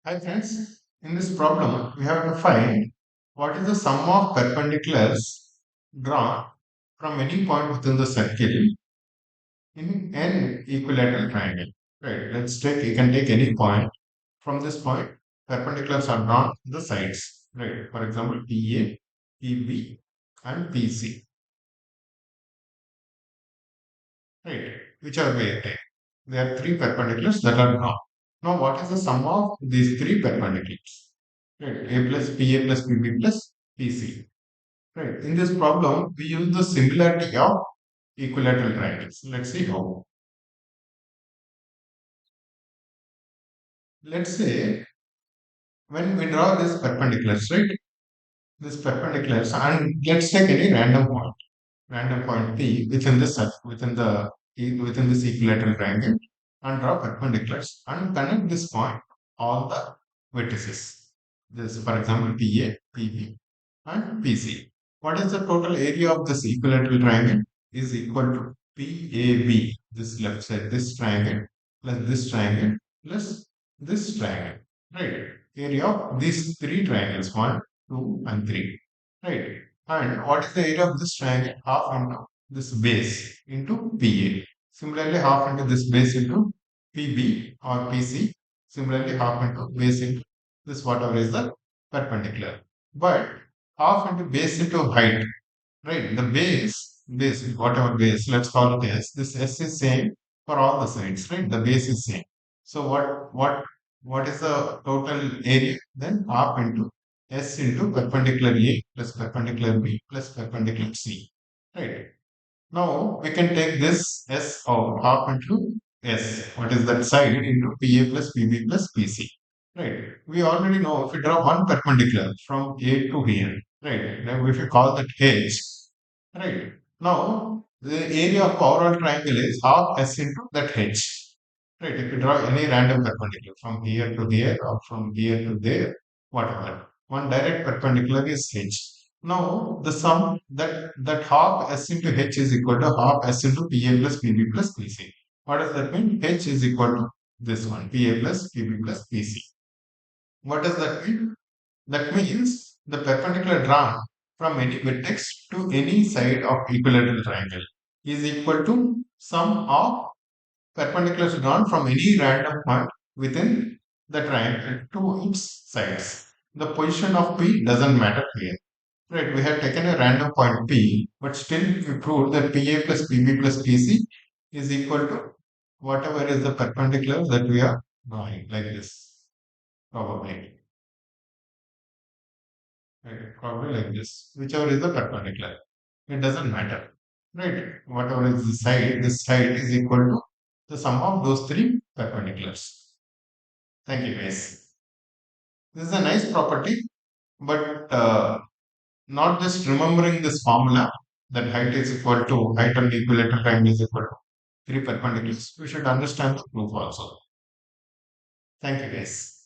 Hi friends, in this problem we have to find what is the sum of perpendiculars drawn from any point within the circle in an equilateral triangle. Right, you can take any point. From this point, perpendiculars are drawn to the sides. Right, for example, PA, PB and PC. Right, whichever way you take. There are three perpendiculars that are drawn. Now what is the sum of these three perpendiculars? Right, A plus PA plus PB plus PC. Right. In this problem, we use the similarity of equilateral triangles. Let's see how. Let's say when we draw this perpendiculars, right? This perpendiculars, and let's take any random point P within within this equilateral triangle, and draw perpendiculars and connect this point all the vertices. This, for example, PA, PB, and PC. What is the total area of this equilateral triangle? Is equal to PAB, this left side, this triangle, plus this triangle, plus this triangle. Right? Area of these three triangles, 1, 2, and 3. Right? And what is the area of this triangle? Half into this base into PA. Similarly, half into this base into PB or PC. Similarly, half into base into this whatever is the perpendicular. But half into base into height, right? The base, whatever base, let's call it S. This S is same for all the sides, right? The base is same. So what is the total area? Then half into S into perpendicular A plus perpendicular B plus perpendicular C. Right. Now we can take this S out half into S. What is that side into PA plus PB plus PC. Right. We already know if we draw one perpendicular from A to here. Right. Now if we call that H. Right. Now the area of overall triangle is half S into that H. Right. If you draw any random perpendicular from here to here or from here to there, whatever. One direct perpendicular is H. Now the sum that half S into H is equal to half S into PA plus PB plus PC. What does that mean? H is equal to this one, PA plus PB plus PC. What does that mean? That means the perpendicular drawn from any vertex to any side of equilateral triangle is equal to sum of perpendiculars drawn from any random point within the triangle to its sides. The position of P doesn't matter here. Right, we have taken a random point P, but still we proved that PA plus PB plus PC is equal to whatever is the perpendicular that we are drawing, like this, probably. Right, probably like this, whichever is the perpendicular. It doesn't matter. Right, whatever is the side, this side is equal to the sum of those three perpendiculars. Thank you, guys. This is a nice property, but not just remembering this formula that height on the equilateral triangle is equal to three perpendiculars. We should understand the proof also. Thank you, guys.